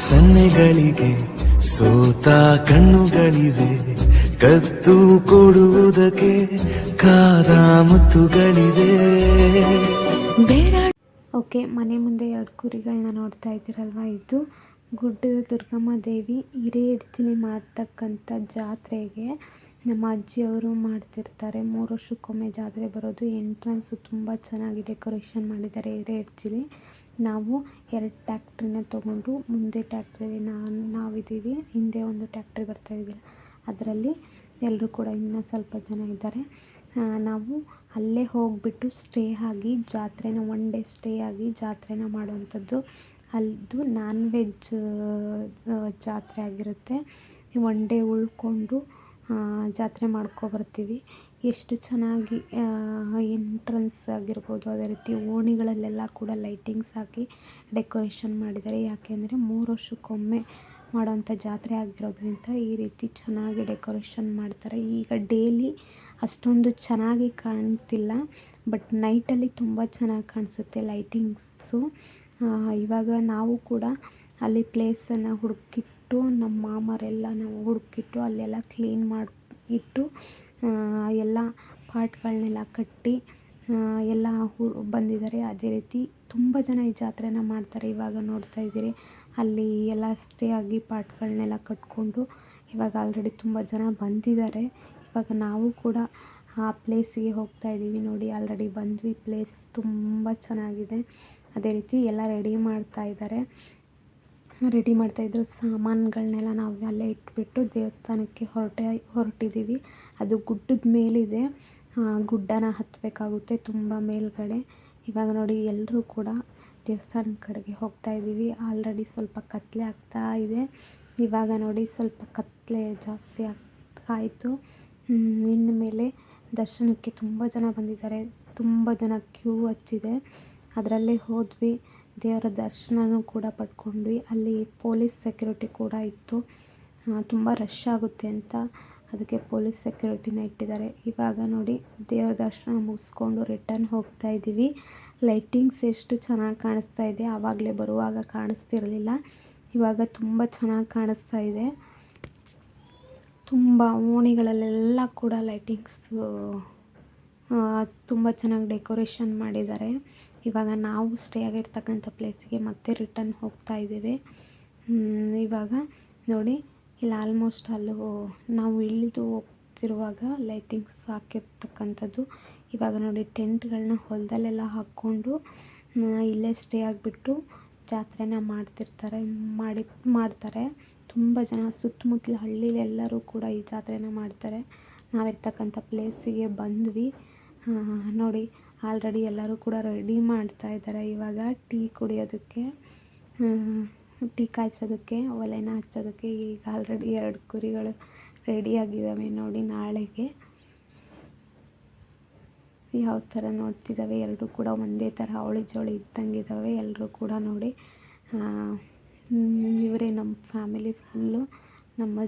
ಸನ್ನೆಗಳಿಗೆ ಸೋತ ಕಣ್ಣುಗಳಿವೆ, ಕದ್ದು ಕೊಡುವುದಕ್ಕೆ ಕಾದ ಮುತ್ತುಗಳಿವೆ. ಓಕೆ, ಮನೆ ಮುಂದೆ 2 ಕುರಿಗಳನ್ನ ನೋಡ್ತಾ ಇದ್ದೀರಲ್ವ, ಇದು ಗುಡ್ಡದ ದುರ್ಗಮ್ಮ ದೇವಿ ಹಿರೇಹೆಡ್ತಿಲಿ ಮಾಡ್ತಕ್ಕಂಥ ಜಾತ್ರೆಗೆ ನಮ್ಮ ಅಜ್ಜಿಯವರು ಮಾಡ್ತಿರ್ತಾರೆ. 3 ವರ್ಷಕ್ಕೊಮ್ಮೆ ಜಾತ್ರೆ ಬರೋದು. ಎಂಟ್ರೆನ್ಸು ತುಂಬ ಚೆನ್ನಾಗಿ ಡೆಕೋರೇಷನ್ ಮಾಡಿದ್ದಾರೆ ಹಿರೇಹೆಡ್ತಿಲಿ. ನಾವು 2 ಟ್ಯಾಕ್ಟ್ರಿನ ತೊಗೊಂಡು ಮುಂದೆ ಟ್ಯಾಕ್ಟ್ರಲ್ಲಿ ನಾವಿದ್ದೀವಿ, ಹಿಂದೆ ಒಂದು ಟ್ಯಾಕ್ಟ್ರಿ ಬರ್ತಾ ಇದೆಯಲ್ಲ ಅದರಲ್ಲಿ ಎಲ್ಲರೂ ಕೂಡ ಇನ್ನೂ ಸ್ವಲ್ಪ ಜನ ಇದ್ದಾರೆ. ನಾವು ಅಲ್ಲೇ ಹೋಗಿಬಿಟ್ಟು ಸ್ಟೇ ಆಗಿ ಜಾತ್ರೆನ 1 ಡೇ ಸ್ಟೇ ಆಗಿ ಜಾತ್ರೆನ ಮಾಡುವಂಥದ್ದು. ಅದು ನಾನ್ ವೆಜ್ ಜಾತ್ರೆ ಆಗಿರುತ್ತೆ. 1 ಡೇ ಉಳ್ಕೊಂಡು ಜಾತ್ರೆ ಮಾಡ್ಕೊಬರ್ತೀವಿ. ಎಷ್ಟು ಚೆನ್ನಾಗಿ ಎಂಟ್ರೆನ್ಸ್ ಆಗಿರ್ಬೋದು, ಅದೇ ರೀತಿ ಓಣಿಗಳಲ್ಲೆಲ್ಲ ಕೂಡ ಲೈಟಿಂಗ್ಸ್ ಹಾಕಿ ಡೆಕೋರೇಷನ್ ಮಾಡಿದ್ದಾರೆ. ಯಾಕೆಂದರೆ 3 ವರ್ಷಕ್ಕೊಮ್ಮೆ ಮಾಡೋವಂಥ ಜಾತ್ರೆ ಆಗಿರೋದ್ರಿಂದ ಈ ರೀತಿ ಚೆನ್ನಾಗಿ ಡೆಕೋರೇಷನ್ ಮಾಡ್ತಾರೆ. ಈಗ ಡೇಲಿ ಅಷ್ಟೊಂದು ಚೆನ್ನಾಗಿ ಕಾಣ್ತಿಲ್ಲ, ಬಟ್ ನೈಟಲ್ಲಿ ತುಂಬ ಚೆನ್ನಾಗಿ ಕಾಣಿಸುತ್ತೆ ಲೈಟಿಂಗ್ಸು. ಇವಾಗ ನಾವು ಕೂಡ ಅಲ್ಲಿ ಪ್ಲೇಸನ್ನು ಹುಡುಕಿಟ್ಟು, ನಮ್ಮ ಮಾಮರೆಲ್ಲ ನಾವು ಹುಡುಕಿಟ್ಟು ಅಲ್ಲೆಲ್ಲ ಕ್ಲೀನ್ ಮಾಡಿ ಇಟ್ಟು ಎಲ್ಲ ಪಾಟ್ಗಳನ್ನೆಲ್ಲ ಕಟ್ಟಿ ಎಲ್ಲ ಬಂದಿದ್ದಾರೆ. ಅದೇ ರೀತಿ ತುಂಬ ಜನ ಈ ಜಾತ್ರೆನ ಮಾಡ್ತಾರೆ. ಇವಾಗ ನೋಡ್ತಾ ಇದ್ದೀರಿ, ಅಲ್ಲಿ ಎಲ್ಲ ಸ್ಟೇ ಆಗಿ ಪಾಟ್ಗಳನ್ನೆಲ್ಲ ಕಟ್ಕೊಂಡು ಇವಾಗ ಆಲ್ರೆಡಿ ತುಂಬ ಜನ ಬಂದಿದ್ದಾರೆ. ಇವಾಗ ನಾವು ಕೂಡ ಆ ಪ್ಲೇಸಿಗೆ ಹೋಗ್ತಾ ಇದ್ದೀವಿ. ನೋಡಿ, ಆಲ್ರೆಡಿ ಬಂದ್ವಿ. ಪ್ಲೇಸ್ ತುಂಬ ಚೆನ್ನಾಗಿದೆ. ಅದೇ ರೀತಿ ಎಲ್ಲ ರೆಡಿ ಮಾಡ್ತಾಯಿದ್ರು. ಸಾಮಾನುಗಳನ್ನೆಲ್ಲ ನಾವು ಅಲ್ಲೇ ಇಟ್ಬಿಟ್ಟು ದೇವಸ್ಥಾನಕ್ಕೆ ಹೊರಟಿದ್ದೀವಿ. ಅದು ಗುಡ್ಡದ ಮೇಲಿದೆ, ಗುಡ್ಡನ ಹತ್ತಬೇಕಾಗುತ್ತೆ ತುಂಬ ಮೇಲ್ಗಡೆ. ಇವಾಗ ನೋಡಿ, ಎಲ್ಲರೂ ಕೂಡ ದೇವಸ್ಥಾನದ ಕಡೆಗೆ ಹೋಗ್ತಾ ಇದ್ದೀವಿ. ಆಲ್ರೆಡಿ ಸ್ವಲ್ಪ ಕತ್ತಲೆ ಆಗ್ತಾ ಇದೆ. ಇವಾಗ ನೋಡಿ, ಸ್ವಲ್ಪ ಕತ್ತಲೆ ಜಾಸ್ತಿ ಆಯಿತು. ಇನ್ನು ಮೇಲೆ ದರ್ಶನಕ್ಕೆ ತುಂಬ ಜನ ಬಂದಿದ್ದಾರೆ. ತುಂಬ ಜನ ಕ್ಯೂ ಹಚ್ಚಿದೆ. ಅದರಲ್ಲೇ ಹೋದ್ವಿ, ದೇವರ ದರ್ಶನನೂ ಕೂಡ ಪಡ್ಕೊಂಡ್ವಿ. ಅಲ್ಲಿ ಪೊಲೀಸ್ ಸೆಕ್ಯೂರಿಟಿ ಕೂಡ ಇತ್ತು. ತುಂಬ ರಶ್ ಆಗುತ್ತೆ ಅಂತ ಅದಕ್ಕೆ ಪೊಲೀಸ್ ಸೆಕ್ಯೂರಿಟಿನ ಇಟ್ಟಿದ್ದಾರೆ. ಇವಾಗ ನೋಡಿ, ದೇವರ ದರ್ಶನ ಮುಗಿಸ್ಕೊಂಡು ರಿಟರ್ನ್ ಹೋಗ್ತಾ ಇದ್ದೀವಿ. ಲೈಟಿಂಗ್ಸ್ ಎಷ್ಟು ಚೆನ್ನಾಗಿ ಕಾಣಿಸ್ತಾ ಇದೆ, ಆವಾಗಲೇ ಬರುವಾಗ ಕಾಣಿಸ್ತಿರಲಿಲ್ಲ. ಇವಾಗ ತುಂಬ ಚೆನ್ನಾಗಿ ಕಾಣಿಸ್ತಾ ಇದೆ. ತುಂಬ ಓಣಿಗಳಲ್ಲೆಲ್ಲ ಕೂಡ ಲೈಟಿಂಗ್ಸು ತುಂಬ ಚೆನ್ನಾಗಿ ಡೆಕೋರೇಷನ್ ಮಾಡಿದ್ದಾರೆ. ಇವಾಗ ನಾವು ಸ್ಟೇ ಆಗಿರ್ತಕ್ಕಂಥ ಪ್ಲೇಸಿಗೆ ಮತ್ತೆ ರಿಟರ್ನ್ ಹೋಗ್ತಾ ಇದ್ದೀವಿ. ಇವಾಗ ನೋಡಿ, ಇಲ್ಲಿ ಆಲ್ಮೋಸ್ಟ್ ನಾವು ಇಳಿದು ಹೋಗ್ತಿರುವಾಗ ಲೈಟಿಂಗ್ಸ್ ಹಾಕಿರ್ತಕ್ಕಂಥದ್ದು. ಇವಾಗ ನೋಡಿ, ಟೆಂಟ್ಗಳನ್ನ ಹೊಲದಲ್ಲೆಲ್ಲ ಹಾಕ್ಕೊಂಡು ಇಲ್ಲೇ ಸ್ಟೇ ಆಗಿಬಿಟ್ಟು ಜಾತ್ರೆನ ಮಾಡ್ತಾರೆ. ತುಂಬ ಜನ ಸುತ್ತಮುತ್ತಲ ಹಳ್ಳಿಲೆಲ್ಲರೂ ಕೂಡ ಈ ಜಾತ್ರೆನ ಮಾಡ್ತಾರೆ. ನಾವಿರ್ತಕ್ಕಂಥ ಪ್ಲೇಸಿಗೆ ಬಂದ್ವಿ. ನೋಡಿ, ಆಲ್ರೆಡಿ ಎಲ್ಲರೂ ಕೂಡ ರೆಡಿ ಮಾಡ್ತಾ ಇದ್ದಾರೆ. ಇವಾಗ ಟೀ ಕುಡಿಯೋದಕ್ಕೆ, ಟೀ ಕಾಯಿಸೋದಕ್ಕೆ, ಒಲೆನ ಹಚ್ಚೋದಕ್ಕೆ. ಈಗ ಆಲ್ರೆಡಿ 2 ಕುರಿಗಳು ರೆಡಿಯಾಗಿದ್ದಾವೆ. ನೋಡಿ, ನಾಳೆಗೆ ಯಾವ ಥರ ನೋಡ್ತಿದ್ದಾವೆ. ಎಲ್ಲರೂ ಕೂಡ ಒಂದೇ ಥರ ಅವಳಿ ಜವಳಿ ಇದ್ದಂಗಿದ್ದಾವೆ ಎಲ್ಲರೂ ಕೂಡ. ನೋಡಿ, ಇವರೇ ನಮ್ಮ ಫ್ಯಾಮಿಲಿ ಫುಲ್ಲು. ನಮ್ಮ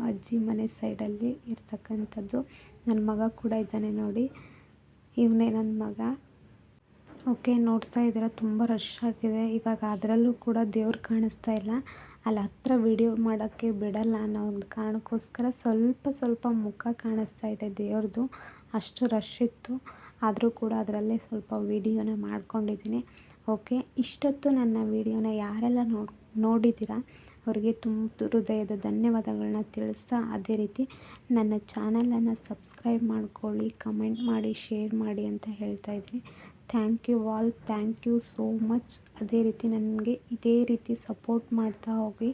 ಅಜ್ಜಿ ಮನೆ ಸೈಡಲ್ಲಿ ಇರ್ತಕ್ಕಂಥದ್ದು. ನನ್ನ ಮಗ ಕೂಡ ಇದ್ದಾನೆ ನೋಡಿ, ಇವನೇ ನನ್ನ ಮಗ. ಓಕೆ, ನೋಡ್ತಾ ಇದ್ದೀರಾ, ತುಂಬ ರಶ್ ಆಗಿದೆ. ಇವಾಗ ಅದರಲ್ಲೂ ಕೂಡ ದೇವ್ರು ಕಾಣಿಸ್ತಾ ಇಲ್ಲ. ಅಲ್ಲಿ ಹತ್ರ ವಿಡಿಯೋ ಮಾಡೋಕ್ಕೆ ಬಿಡಲ್ಲ ಅನ್ನೋ ಒಂದು ಕಾರಣಕ್ಕೋಸ್ಕರ ಸ್ವಲ್ಪ ಮುಖ ಕಾಣಿಸ್ತಾ ಇದೆ ದೇವ್ರದ್ದು. ಅಷ್ಟು ರಶ್ ಇತ್ತು. ಆದರೂ ಕೂಡ ಅದರಲ್ಲೇ ಸ್ವಲ್ಪ ವಿಡಿಯೋನ ಮಾಡ್ಕೊಂಡಿದ್ದೀನಿ. ಓಕೆ, ಇಷ್ಟೊತ್ತು ನನ್ನ ವಿಡಿಯೋನ ಯಾರೆಲ್ಲ ನೋಡಿದ್ದೀರಾ ಅವರಿಗೆ ತುಂಬ ಹೃದಯದ ಧನ್ಯವಾದಗಳನ್ನ ತಿಳಿಸ್ತಾ, ಅದೇ ರೀತಿ ನನ್ನ ಚಾನಲನ್ನು ಸಬ್ಸ್ಕ್ರೈಬ್ ಮಾಡ್ಕೊಳ್ಳಿ, ಕಮೆಂಟ್ ಮಾಡಿ, ಶೇರ್ ಮಾಡಿ ಅಂತ ಹೇಳ್ತಾ ಇದ್ದೀನಿ. Thank you all, thank you so much. ಅದೇ ರೀತಿ ನನಗೆ ಇದೇ ರೀತಿ ಸಪೋರ್ಟ್ ಮಾಡ್ತಾ ಹೋಗಿ.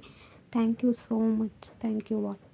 Thank you so much. Thank you all.